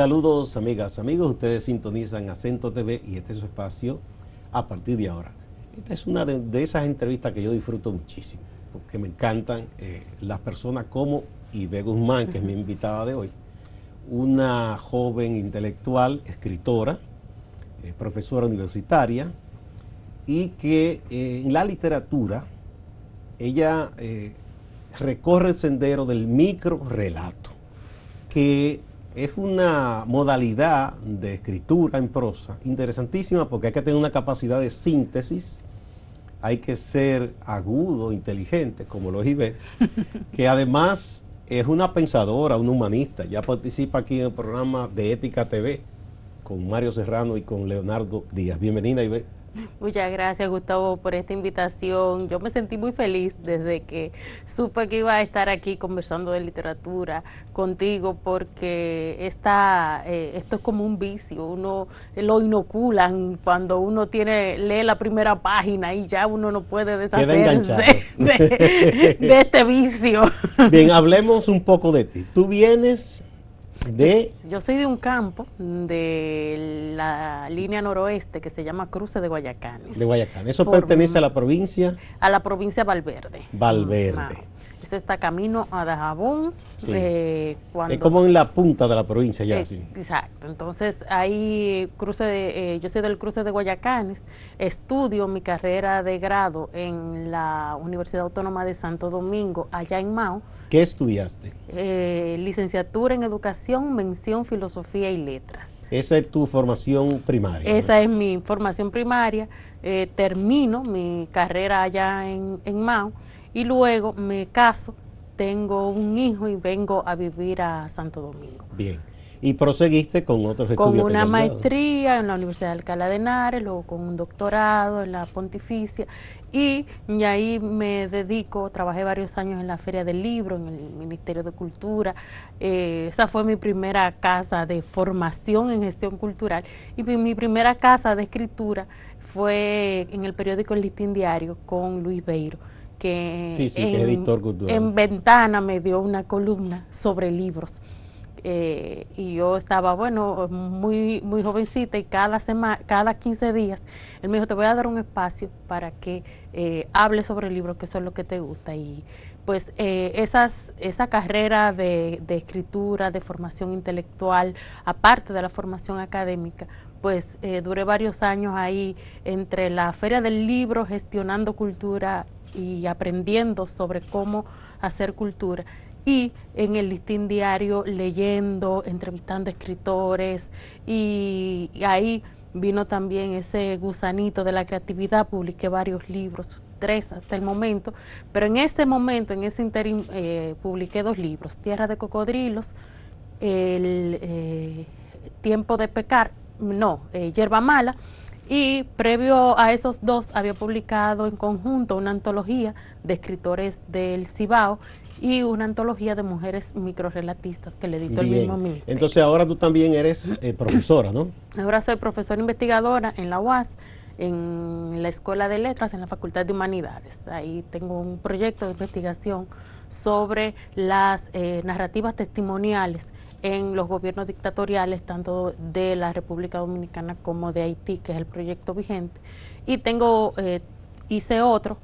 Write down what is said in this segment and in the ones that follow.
Saludos amigas, amigos, ustedes sintonizan Acento TV y este es su espacio a partir de ahora. Esta es una de esas entrevistas que yo disfruto muchísimo, porque me encantan las personas como Ibe Guzmán, que es mi invitada de hoy, una joven intelectual, escritora, profesora universitaria, y que en la literatura ella recorre el sendero del microrelato, que es una modalidad de escritura en prosa interesantísima porque hay que tener una capacidad de síntesis, hay que ser agudo, inteligente, como lo es Ibe, que además es una pensadora, una humanista. Ya participa aquí en el programa de Ética TV con Mario Serrano y con Leonardo Díaz. Bienvenida, Ibe. Muchas gracias, Gustavo, por esta invitación. Yo me sentí muy feliz desde que supe que iba a estar aquí conversando de literatura contigo, porque esto es como un vicio. Uno lo inoculan cuando uno lee la primera página y ya uno no puede deshacerse de este vicio. Bien, hablemos un poco de ti. Tú vienes de... Yo soy de un campo de la línea noroeste que se llama Cruce de Guayacanes. De Guayacanes. ¿Eso pertenece a la provincia? A la provincia Valverde. Valverde. Eso está camino a Dajabón. Sí. Es como en la punta de la provincia ya. Sí. Exacto. Entonces ahí yo soy del Cruce de Guayacanes. Estudio mi carrera de grado en la Universidad Autónoma de Santo Domingo, allá en Mao. ¿Qué estudiaste? Licenciatura en Educación, mención Filosofía y Letras. Esa es tu formación primaria. Esa es mi formación primaria. Termino mi carrera allá en Mao y luego me caso, tengo un hijo y vengo a vivir a Santo Domingo. Bien. ¿Y proseguiste con otros estudios? Con una maestría en la Universidad de Alcalá de Henares, luego con un doctorado en la Pontificia, y ahí me dedico, trabajé varios años en la Feria del Libro, en el Ministerio de Cultura. Esa fue mi primera casa de formación en gestión cultural, y mi primera casa de escritura fue en el periódico El Listín Diario con Luis Beiro, que, que es editor cultural. En Ventana me dio una columna sobre libros. Y yo estaba, muy jovencita, y cada 15 días, él me dijo, te voy a dar un espacio para que hables sobre el libro, que eso es lo que te gusta. Y pues esa carrera de escritura, de formación intelectual, aparte de la formación académica, pues duré varios años ahí entre la Feria del Libro, gestionando cultura y aprendiendo sobre cómo hacer cultura, y en el Listín Diario leyendo, entrevistando escritores, y ahí vino también ese gusanito de la creatividad. Publiqué varios libros, 3 hasta el momento, pero en ese interín, publiqué 2 libros, Tierra de Cocodrilos, Tiempo de Pecar, Yerba Mala, y previo a esos 2 había publicado en conjunto una antología de escritores del Cibao y una antología de mujeres microrelatistas que le editó el mismo ministerio. Entonces ahora tú también eres profesora, ¿no? Ahora soy profesora investigadora en la UAS, en la Escuela de Letras, en la Facultad de Humanidades. Ahí tengo un proyecto de investigación sobre las narrativas testimoniales en los gobiernos dictatoriales, tanto de la República Dominicana como de Haití, que es el proyecto vigente. Y hice otro,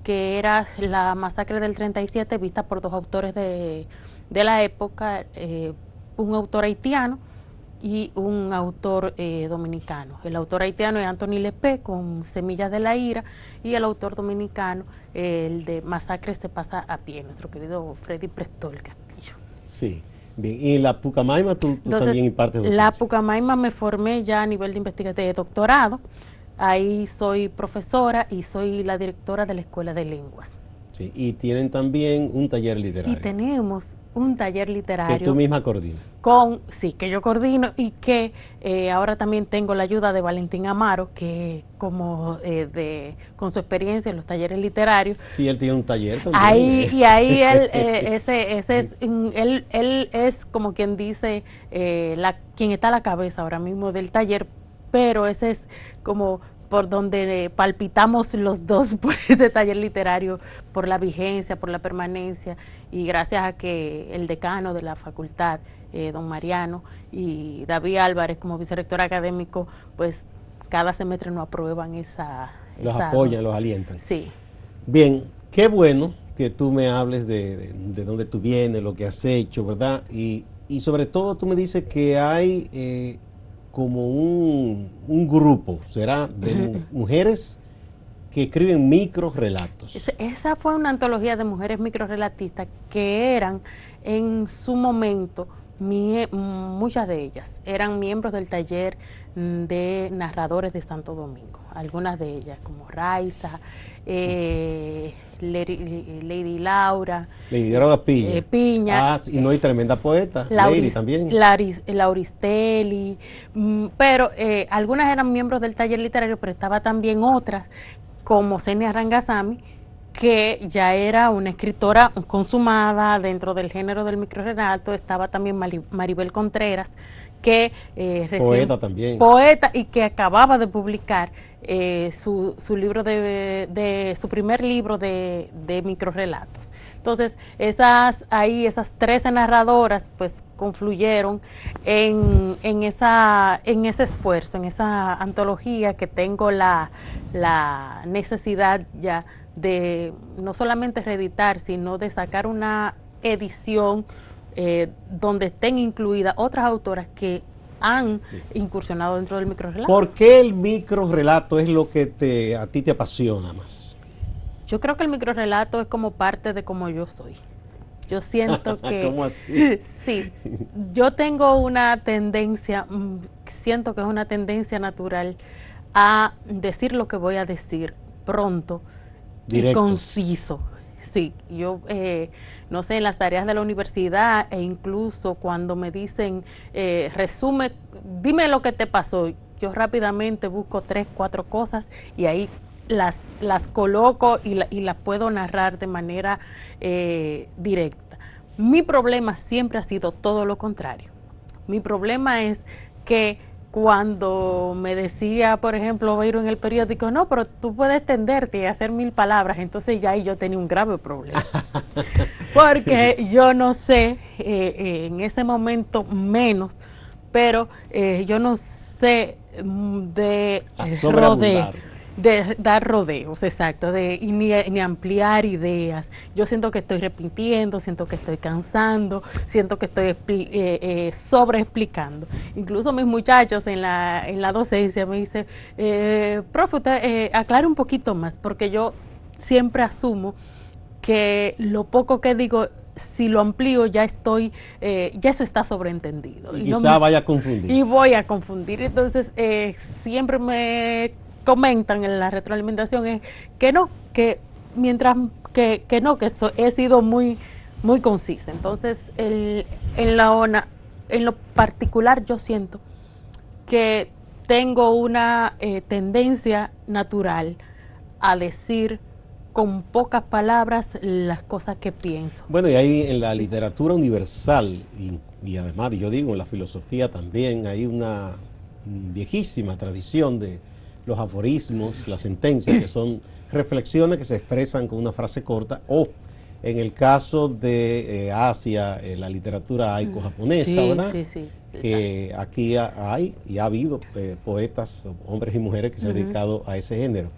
que era la masacre del 37, vista por 2 autores de la época, un autor haitiano y un autor dominicano. El autor haitiano es Anthony Lepé, con Semillas de la Ira, y el autor dominicano, el de Masacre se pasa a pie, nuestro querido Freddy Prestol Castillo. Sí. Bien, y en la Pucamaima tú también impartes docencia. La Pucamaima me formé ya a nivel de investigación de doctorado. Ahí soy profesora y soy la directora de la Escuela de Lenguas. Sí, y tienen también un taller literario. Y tenemos un taller literario. Que tú misma coordinas. Sí, que yo coordino, y que ahora también tengo la ayuda de Valentín Amaro, que con su experiencia en los talleres literarios. Sí, él tiene un taller también. Y ahí él, él es como quien dice, quien está a la cabeza ahora mismo del taller, pero ese es como por donde palpitamos los dos por ese taller literario, por la vigencia, por la permanencia, y gracias a que el decano de la facultad, don Mariano, y David Álvarez como vicerrector académico, pues cada semestre nos aprueban los apoyan, los alientan. Sí. Bien, qué bueno que tú me hables de dónde tú vienes, lo que has hecho, ¿verdad? Y sobre todo tú me dices que hay como un grupo, ¿será? De mujeres que escriben microrelatos. Esa fue una antología de mujeres microrelatistas que eran en su momento, muchas de ellas eran miembros del taller de narradores de Santo Domingo, algunas de ellas como Raiza, Lady Laura, Piña. Ah, y no hay tremenda poeta, Lady también. Lauristelli, pero algunas eran miembros del taller literario, pero estaba también otras, como Zenia Rangasamy, que ya era una escritora consumada dentro del género del microrelato. Estaba también Maribel Contreras, que poeta también. Poeta, y que acababa de publicar su libro su primer libro de microrelatos. Entonces, esas 13 narradoras pues confluyeron en ese esfuerzo, en esa antología que tengo la necesidad ya de no solamente reeditar, sino de sacar una edición donde estén incluidas otras autoras que han incursionado dentro del microrelato. ¿Por qué el microrelato es lo que a ti te apasiona más? Yo creo que el microrelato es como parte de cómo yo soy. Yo siento que... ¿Cómo así? Sí, yo tengo una tendencia, siento que es una tendencia natural a decir lo que voy a decir pronto, directo y conciso. Sí, yo no sé, en las tareas de la universidad e incluso cuando me dicen resume, dime lo que te pasó, yo rápidamente busco 3, 4 cosas y ahí las coloco y las puedo narrar de manera directa. Mi problema siempre ha sido todo lo contrario. Mi problema es que cuando me decía, por ejemplo, Beiro en el periódico, no, pero tú puedes extenderte y hacer 1000 palabras, entonces ya ahí yo tenía un grave problema. Porque yo no sé, en ese momento menos, pero yo no sé de dar rodeos, exacto, ni ampliar ideas. Yo siento que estoy repitiendo, siento que estoy cansando, siento que estoy sobreexplicando. Incluso mis muchachos en la docencia me dicen, profe, usted aclare un poquito más, porque yo siempre asumo que lo poco que digo, si lo amplío ya ya eso está sobreentendido. Y quizá vaya a confundir. Y voy a confundir. Entonces, siempre me comentan en la retroalimentación es que no, que mientras que he sido muy concisa. Entonces, en lo particular yo siento que tengo una tendencia natural a decir con pocas palabras las cosas que pienso. Bueno, y ahí en la literatura universal y además, yo digo, en la filosofía también hay una viejísima tradición de los aforismos, las sentencias, que son reflexiones que se expresan con una frase corta, o en el caso de Asia, la literatura aiko-japonesa, sí, ¿verdad? Sí, sí. Que aquí hay y ha habido poetas, hombres y mujeres que se han dedicado a ese género.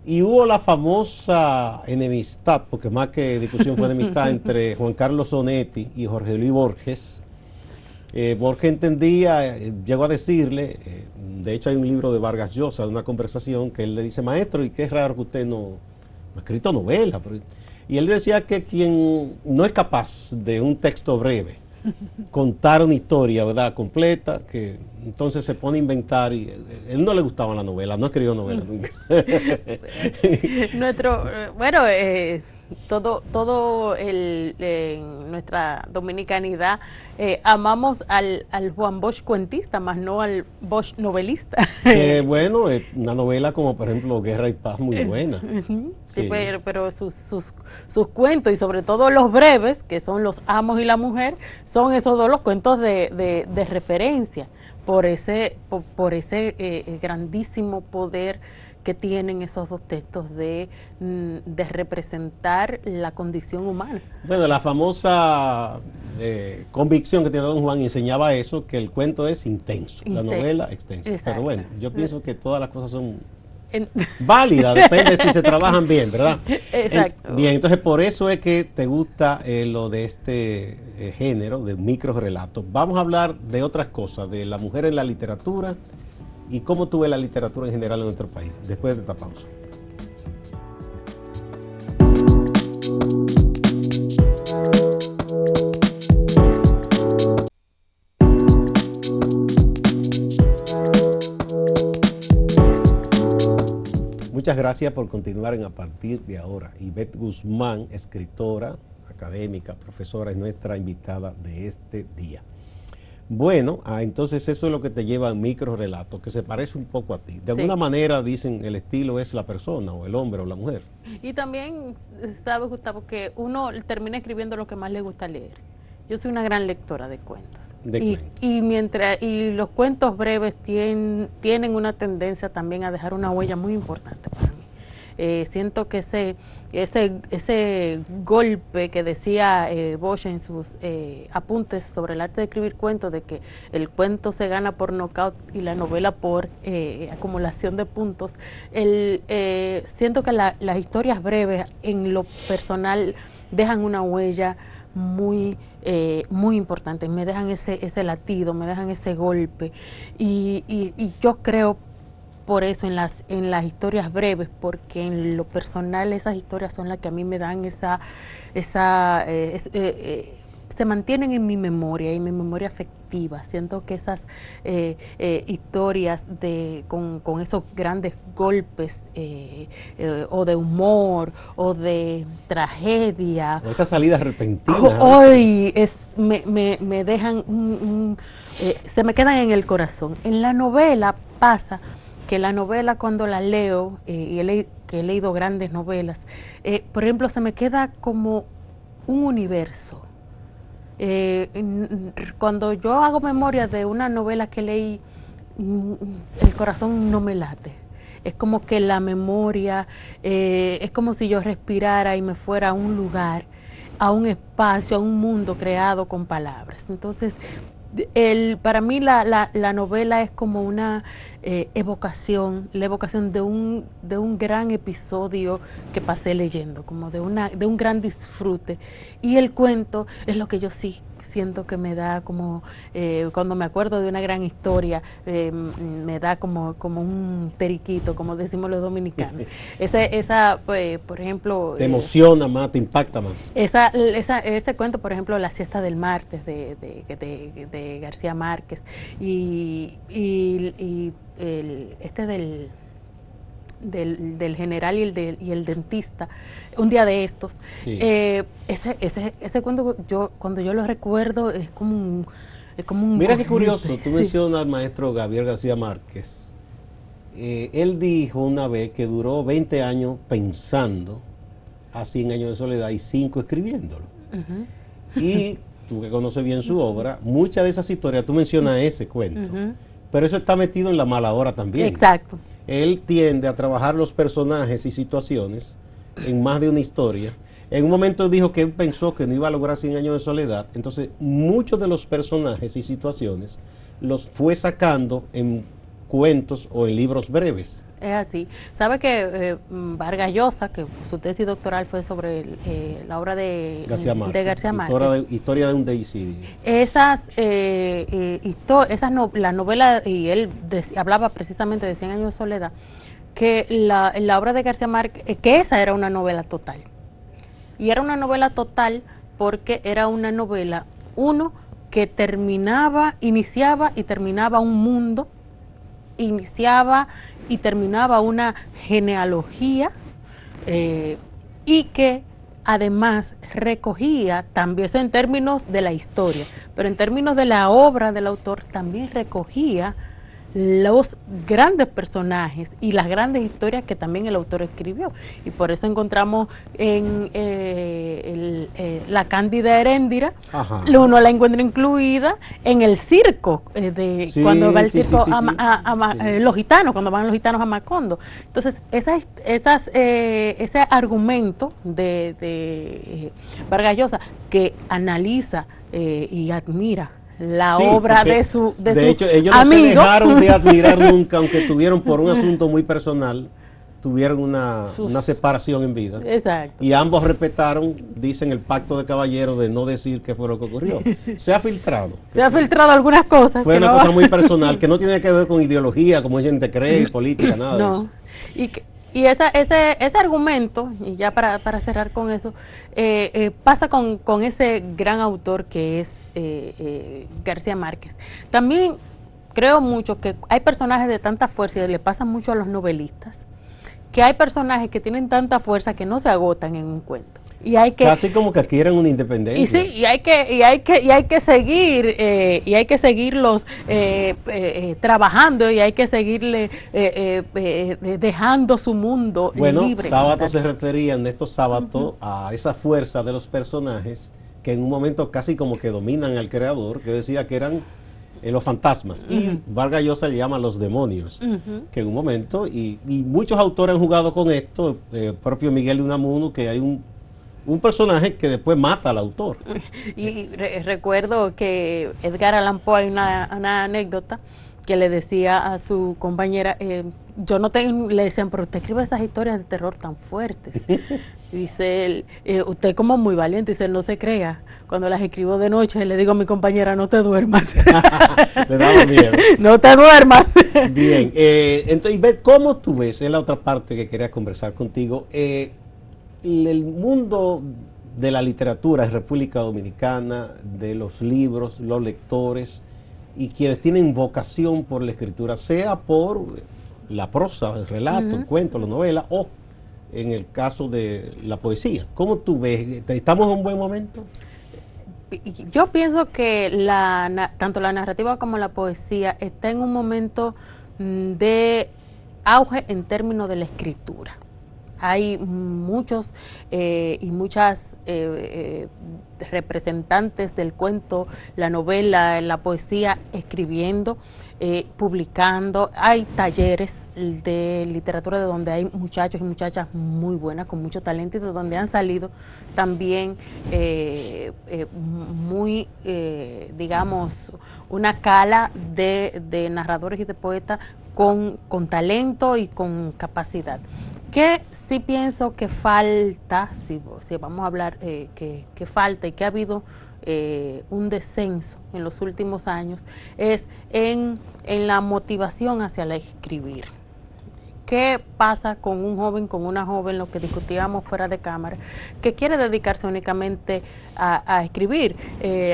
Y hubo la famosa enemistad, porque más que discusión fue enemistad, entre Juan Carlos Onetti y Jorge Luis Borges. Borges entendía, llegó a decirle, de hecho hay un libro de Vargas Llosa, de una conversación, que él le dice, maestro, y qué raro que usted no ha escrito novela. Y él decía que quien no es capaz de un texto breve, contar una historia, ¿verdad?, completa, que entonces se pone a inventar, y él no le gustaba la novela, no escribió novela nunca. En nuestra dominicanidad amamos al Juan Bosch cuentista, más no al Bosch novelista. Bueno, una novela como por ejemplo Guerra y Paz, muy buena. Sí, pero sus cuentos, y sobre todo los breves, que son Los amos y la mujer, son esos dos los cuentos de referencia. por ese grandísimo poder que tienen esos dos textos de representar la condición humana. Bueno, la famosa convicción que tiene don Juan enseñaba eso, que el cuento es intenso, la novela extensa. Exacto. Pero bueno, yo pienso que todas las cosas son válidas, depende de si se trabajan bien, ¿verdad? Exacto. Bien, entonces por eso es que te gusta lo de este género, de microrelatos. Vamos a hablar de otras cosas, de la mujer en la literatura y cómo tú ves la literatura en general en nuestro país, después de esta pausa. Muchas gracias por continuar en A Partir de Ahora. Ivette Guzmán, escritora, académica, profesora, es nuestra invitada de este día. Bueno, entonces eso es lo que te lleva a microrelatos, que se parece un poco a ti. De alguna manera dicen el estilo es la persona, o el hombre, o la mujer. Y también, sabe Gustavo, que uno termina escribiendo lo que más le gusta leer. Yo soy una gran lectora de cuentos. Y los cuentos breves tienen una tendencia también a dejar una huella muy importante para mí. Siento que ese golpe que decía Bosch en sus apuntes sobre el arte de escribir cuentos, de que el cuento se gana por nocaut y la novela por acumulación de puntos, siento que las historias breves en lo personal dejan una huella muy importante, me dejan ese latido, me dejan ese golpe, y yo creo por eso en las historias breves, porque en lo personal esas historias son las que a mí me dan se mantienen en mi memoria afectiva. Siento que esas historias con esos grandes golpes o de humor o de tragedia, o esas salidas repentinas, hoy me dejan se me quedan en el corazón. En la novela pasa que la novela, cuando la leo, que he leído grandes novelas, por ejemplo, se me queda como un universo. Cuando yo hago memoria de una novela que leí, el corazón no me late. Es como que la memoria, es como si yo respirara y me fuera a un lugar, a un espacio, a un mundo creado con palabras. Entonces, para mí la novela es como una evocación, la evocación de un gran episodio que pasé leyendo, como de un gran disfrute. Y el cuento es lo que yo sí siento que me da como, cuando me acuerdo de una gran historia, me da como un periquito, como decimos los dominicanos. Pues, por ejemplo... te emociona más, te impacta más. Ese cuento, por ejemplo, La siesta del martes, de García Márquez, y del general y el dentista, un día de estos. Sí. Ese cuento, cuando yo lo recuerdo, es como un mira qué curioso, tú mencionas al maestro Gabriel García Márquez. Él dijo una vez que duró 20 años pensando a 100 años de soledad y 5 escribiéndolo. Y tú que conoces bien su obra, muchas de esas historias, tú mencionas ese cuento, pero eso está metido en La mala hora también. Exacto. Él tiende a trabajar los personajes y situaciones en más de una historia. En un momento dijo que él pensó que no iba a lograr 100 años de soledad, entonces muchos de los personajes y situaciones los fue sacando en cuentos o en libros breves. Es así. Sabe que Vargas Llosa, que su tesis doctoral fue sobre la obra de García Márquez. Historia de un deicidio. La novela, y él hablaba precisamente de 100 años de soledad, que la obra de García Márquez, que esa era una novela total. Y era una novela total porque era una novela, que iniciaba y terminaba un mundo, iniciaba y terminaba una genealogía, y que además recogía también, eso en términos de la historia, pero en términos de la obra del autor también recogía los grandes personajes y las grandes historias que también el autor escribió. Y por eso encontramos en la Cándida Heréndira, uno la encuentra incluida en el circo, cuando va el circo los gitanos, cuando van los gitanos a Macondo. Entonces, ese argumento de Vargas Llosa, que analiza y admira la obra de su amigo. De hecho, ellos no se dejaron de admirar nunca, aunque tuvieron por un asunto muy personal, tuvieron una separación en vida. Exacto. Y ambos respetaron, dicen, el pacto de caballeros de no decir qué fue lo que ocurrió. Se ha filtrado. Se ha filtrado algunas cosas. Fue una cosa muy personal, que no tiene que ver con ideología, como gente cree, política, nada de eso. Y ese argumento, y ya para cerrar con eso, pasa con ese gran autor que es García Márquez. También creo mucho que hay personajes de tanta fuerza, y le pasa mucho a los novelistas, que hay personajes que tienen tanta fuerza que no se agotan en un cuento. Y hay que, casi como que quieren una independencia. Y sí, y hay que seguirlos trabajando, y hay que seguirle dejando su mundo libre. Bueno, Sábato se refería, Ernesto Sábato, a esa fuerza de los personajes que en un momento casi como que dominan al creador, que decía que eran los fantasmas, y Vargas Llosa le llama los demonios, que en un momento, y muchos autores han jugado con esto, propio Miguel de Unamuno, que hay un personaje que después mata al autor. Y recuerdo que Edgar Allan Poe, hay una anécdota que le decía a su compañera, le decían, pero usted escribe esas historias de terror tan fuertes. Dice él, usted como muy valiente, dice, no se crea, cuando las escribo de noche le digo a mi compañera, no te duermas. Le daba miedo. No te duermas. Bien, entonces, ver cómo tú ves, es la otra parte que quería conversar contigo, el mundo de la literatura en República Dominicana, de los libros, los lectores y quienes tienen vocación por la escritura, sea por la prosa, el relato, el cuento, la novela, o en el caso de la poesía. ¿Cómo tú ves? ¿Estamos en un buen momento? Yo pienso que tanto la narrativa como la poesía está en un momento de auge en términos de la escritura. Hay muchos y muchas representantes del cuento, la novela, la poesía, escribiendo, publicando. Hay talleres de literatura de donde hay muchachos y muchachas muy buenas, con mucho talento, y de donde han salido también digamos, una cala de narradores y de poetas con talento y con capacidad. Que sí pienso que falta, si vamos a hablar que falta y que ha habido un descenso en los últimos años, es en la motivación hacia el escribir. ¿Qué pasa con un joven, con una joven, lo que discutíamos fuera de cámara, que quiere dedicarse únicamente a escribir?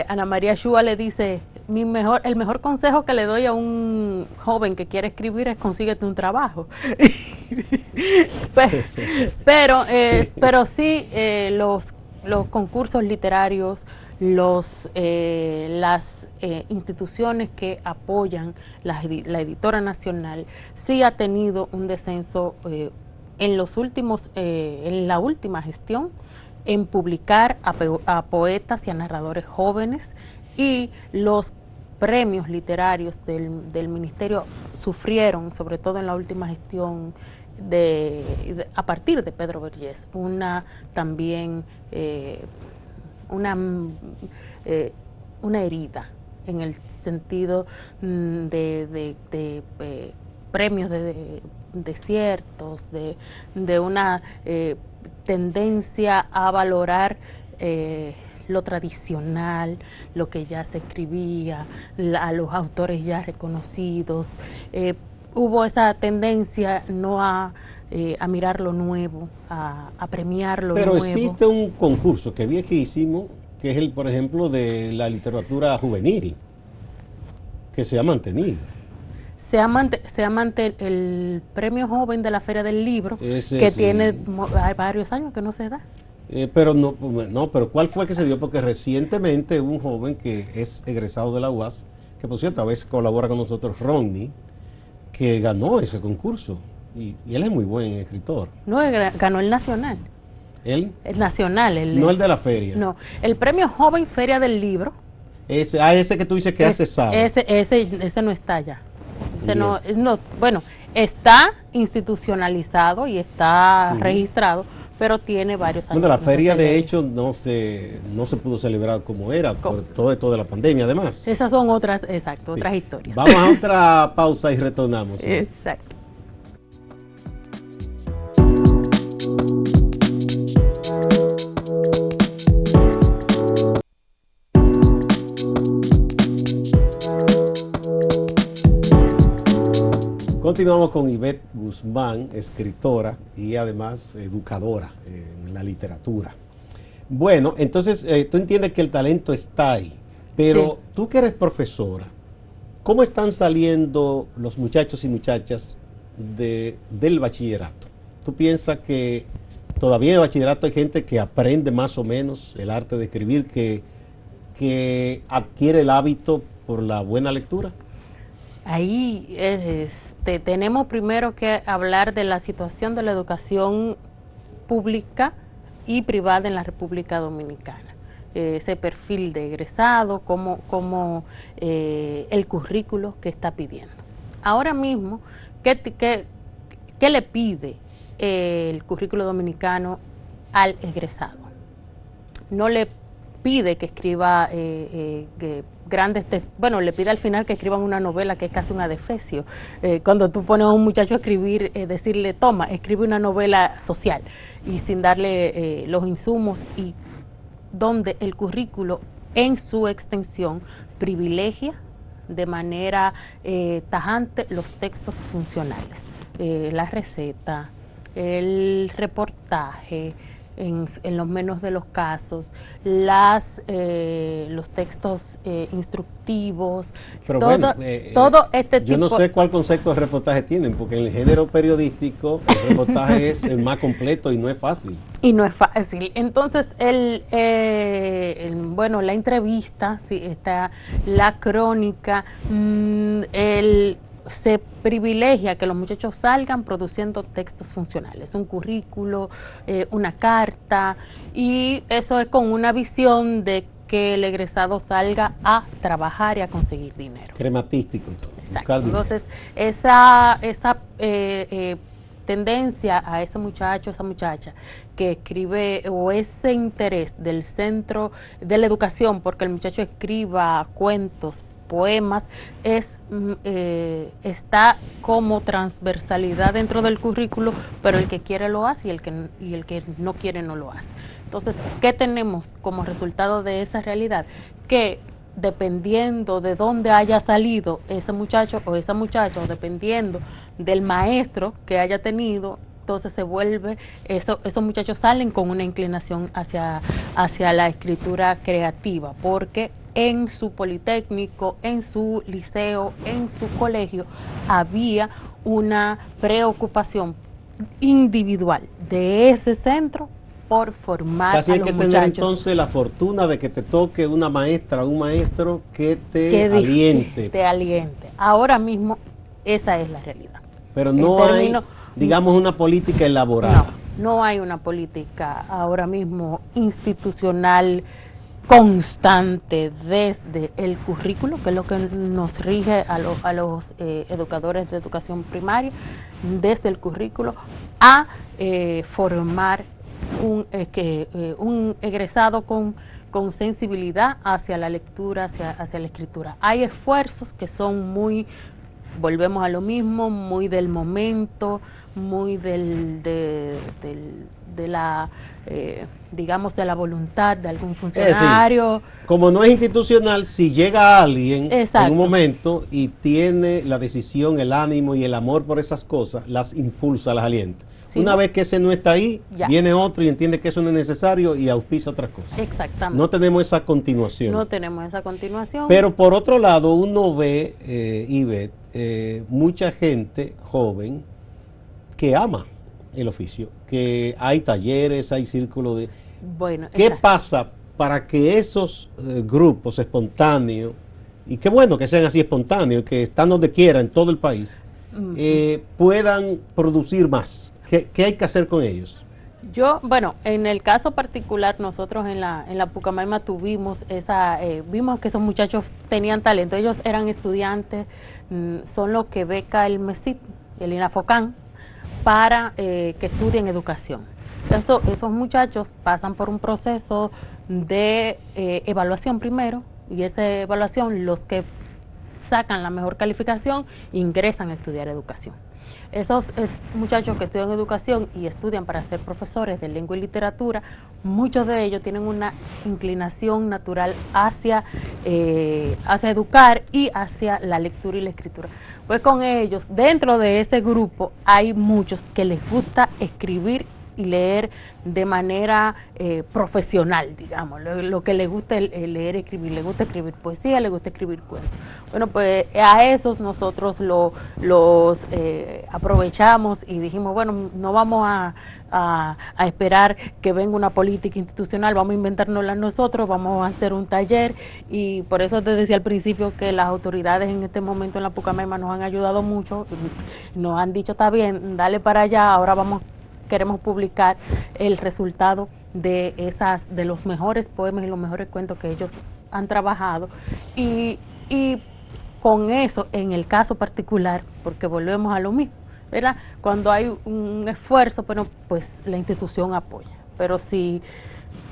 Ana María Shua le dice, el mejor consejo que le doy a un joven que quiere escribir es consíguete un trabajo. pero sí, los concursos literarios, las instituciones que apoyan la Editora Nacional, sí ha tenido un descenso en la última gestión, en publicar a poetas y a narradores jóvenes, y los premios literarios del ministerio sufrieron, sobre todo en la última gestión, a partir de Pedro Vergés, una herida en el sentido de premios de desiertos, de una tendencia a valorar lo tradicional, lo que ya se escribía, a los autores ya reconocidos. Hubo esa tendencia no a mirar lo nuevo, a premiar lo nuevo. Pero existe un concurso que viejísimo, que es el, por ejemplo, de la literatura juvenil, que se ha mantenido. El premio joven de la Feria del Libro, tiene varios años que no se da. Pero pero ¿cuál fue que se dio? Porque recientemente un joven que es egresado de la UAS, que por cierto a veces colabora con nosotros, Ronnie, que ganó ese concurso. Y él es muy buen escritor. No, ganó el nacional. ¿Él? El nacional. No el de la feria. No, el premio Joven Feria del Libro. Ese que tú dices que ha cesado. Ese no está ya. Ese no, bueno, está institucionalizado y está registrado, pero tiene varios años. Bueno, la feria de hecho no se pudo celebrar como era, por todo esto de la pandemia además. Esas son otras, exacto, otras historias. Vamos a otra pausa y retornamos. Exacto. Continuamos con Ivette Guzmán, escritora y además educadora en la literatura. Bueno, entonces tú entiendes que el talento está ahí, pero sí, tú que eres profesora, ¿cómo están saliendo los muchachos y muchachas del bachillerato? ¿Tú piensas que todavía en el bachillerato hay gente que aprende más o menos el arte de escribir, que adquiere el hábito por la buena lectura? Ahí tenemos primero que hablar de la situación de la educación pública y privada en la República Dominicana. Ese perfil de egresado, como el currículo que está pidiendo. Ahora mismo, ¿qué le pide el currículo dominicano al egresado? No le pide que escriba le pide al final que escriban una novela que es casi un adefesio. Cuando tú pones a un muchacho a escribir, decirle, toma, escribe una novela social, y sin darle los insumos, y donde el currículo en su extensión privilegia de manera tajante los textos funcionales, la receta, el reportaje, en los menos de los casos, los textos instructivos, pero todo este tipo. Yo no sé cuál concepto de reportaje tienen, porque en el género periodístico el reportaje es el más completo y no es fácil. Y no es fácil. Entonces, la entrevista, sí, está la crónica, se privilegia que los muchachos salgan produciendo textos funcionales, un currículo, una carta, y eso es con una visión de que el egresado salga a trabajar y a conseguir dinero. Crematístico. Exacto. Entonces, esa tendencia a ese muchacho, esa muchacha que escribe, o ese interés del centro de la educación, porque el muchacho escriba cuentos, poemas, está como transversalidad dentro del currículo, pero el que quiere lo hace y el que no quiere no lo hace. Entonces, ¿qué tenemos como resultado de esa realidad? Que dependiendo de dónde haya salido ese muchacho o esa muchacha, o dependiendo del maestro que haya tenido, entonces se vuelve, esos muchachos salen con una inclinación hacia la escritura creativa, porque en su politécnico, en su liceo, en su colegio, había una preocupación individual de ese centro por formar Casi a hay los que muchachos. tener entonces la fortuna de que te toque una maestra o un maestro que te aliente. Te aliente. Ahora mismo esa es la realidad. Pero no hay, digamos, una política elaborada. No hay una política ahora mismo institucional constante desde el currículo, que es lo que nos rige a los educadores de educación primaria, desde el currículo a formar un egresado con sensibilidad hacia la lectura, hacia la escritura. Hay esfuerzos que son muy, volvemos a lo mismo, muy del momento, muy de la digamos, de la voluntad de algún funcionario. Como no es institucional, si llega alguien Exacto. en un momento y tiene la decisión, el ánimo y el amor por esas cosas, las impulsa, las alienta. Sí, una vez que ese no está ahí, ya viene otro y entiende que eso no es necesario y auspicia otras cosas. Exactamente. No tenemos esa continuación. No tenemos esa continuación. Pero por otro lado, uno ve, Ivette, mucha gente joven que ama el oficio, que hay talleres, hay círculos de... Bueno, ¿qué pasa para que esos grupos espontáneos, y qué bueno que sean así espontáneos, que están donde quiera en todo el país, puedan producir más? ¿Qué hay que hacer con ellos? Bueno, en el caso particular, nosotros en la Pucamaima tuvimos vimos que esos muchachos tenían talento. Ellos eran estudiantes, son los que beca el MESIT, el INAFOCAN, para que estudien educación. Esos muchachos pasan por un proceso de evaluación primero, y esa evaluación, los que sacan la mejor calificación, ingresan a estudiar educación. Esos muchachos que estudian educación y estudian para ser profesores de lengua y literatura, muchos de ellos tienen una inclinación natural hacia educar y hacia la lectura y la escritura. Pues con ellos, dentro de ese grupo, hay muchos que les gusta escribir y leer de manera profesional, digamos, lo que le gusta leer, escribir, le gusta escribir poesía, le gusta escribir cuentos. Bueno, pues a esos nosotros los aprovechamos y dijimos, bueno, no vamos a esperar que venga una política institucional, vamos a inventárnosla nosotros, vamos a hacer un taller, y por eso te decía al principio que las autoridades en este momento en la Pucamaima nos han ayudado mucho, nos han dicho, está bien, dale para allá, ahora queremos publicar el resultado de los mejores poemas y los mejores cuentos que ellos han trabajado, y con eso, en el caso particular, porque volvemos a lo mismo, ¿verdad? Cuando hay un esfuerzo, bueno, pues la institución apoya, pero si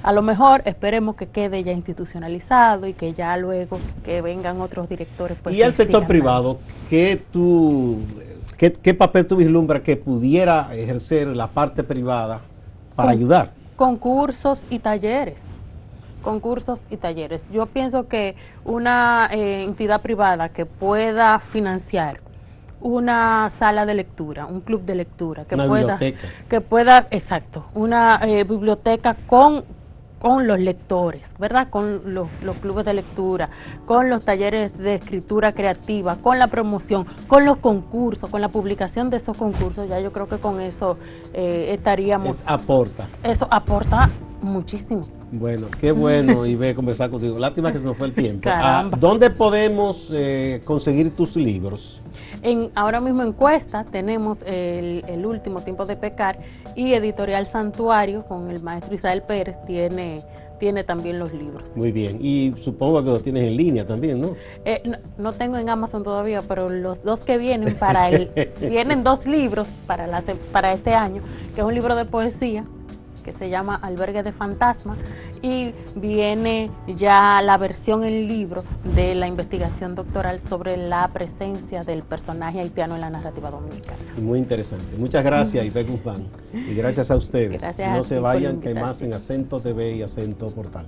a lo mejor esperemos que quede ya institucionalizado y que ya luego que vengan otros directores. Pues, y el sector privado, ¿qué papel tú vislumbras que pudiera ejercer la parte privada para ayudar? Concursos y talleres. Concursos y talleres. Yo pienso que una entidad privada que pueda financiar una sala de lectura, un club de lectura, una biblioteca con los lectores, ¿verdad? Con los clubes de lectura, con los talleres de escritura creativa, con la promoción, con los concursos, con la publicación de esos concursos, ya yo creo que con eso estaríamos... Eso aporta muchísimo. Bueno, qué bueno y conversar contigo. Lástima que se nos fue el tiempo. ¿Dónde podemos conseguir tus libros? Ahora mismo en Cuesta tenemos el último Tiempo de Pecar, y Editorial Santuario con el maestro Isael Pérez tiene también los libros. Muy bien, y supongo que los tienes en línea también, ¿no? No tengo en Amazon todavía, pero los dos que vienen vienen 2 libros para este año, que es un libro de poesía que se llama Albergue de Fantasma, y viene ya la versión en libro de la investigación doctoral sobre la presencia del personaje haitiano en la narrativa dominicana. Muy interesante. Muchas gracias, Ivette Guzmán, y gracias a ustedes. Gracias no se vayan, que hay más en Acento TV y Acento Portal.